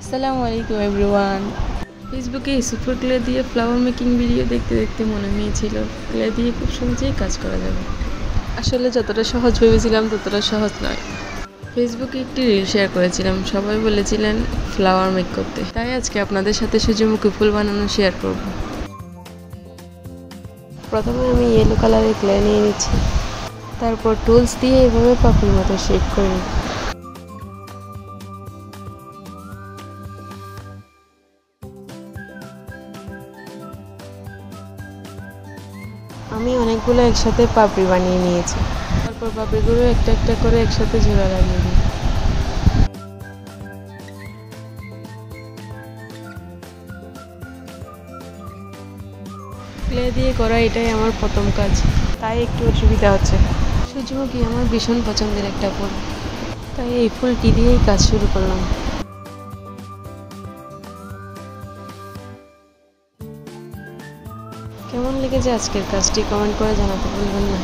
আসসালামু আলাইকুম এভরিওয়ান। ফেসবুকে সুপার ক্লে দিয়ে ফ্লাওয়ার মেকিং ভিডিও দেখতে দেখতে মনে হয়েছিল ক্লে দিয়ে খুব সহজেই কাজ করা যাবে। আসলে যতটা সহজ ভেবেছিলাম ততটা সহজ নয়। ফেসবুকে একটি রিল শেয়ার করেছিলাম, সবাই বলেছিলেন ফ্লাওয়ার মেক করতে, তাই আজকে আপনাদের সাথে সূর্যমুখী ফুল বানানো শেয়ার করব। প্রথমে আমি ইয়েলো কালারের ক্লে নিয়ে নিচ্ছি, তারপর টুলস দিয়ে এভাবে পাপড়ির মতো শেপ করে নিই। আমি অনেকগুলো একসাথে পাপড়ি বানিয়ে নিয়েছি, তারপর পাপড়িগুলো একটা একটা করে একসাথে জোড়া লাগিয়ে দিই। ক্লে দিয়ে করা এটাই আমার প্রথম কাজ, তাই একটু অসুবিধা হচ্ছে। সূর্যমুখী আমার ভীষণ পছন্দের একটা ফুল, তাই এই ফুলটি দিয়েই কাজ শুরু করলাম। কেমন লেগেছে আজকের কাজটি কমেন্ট করে জানাতে ভুলবেন না।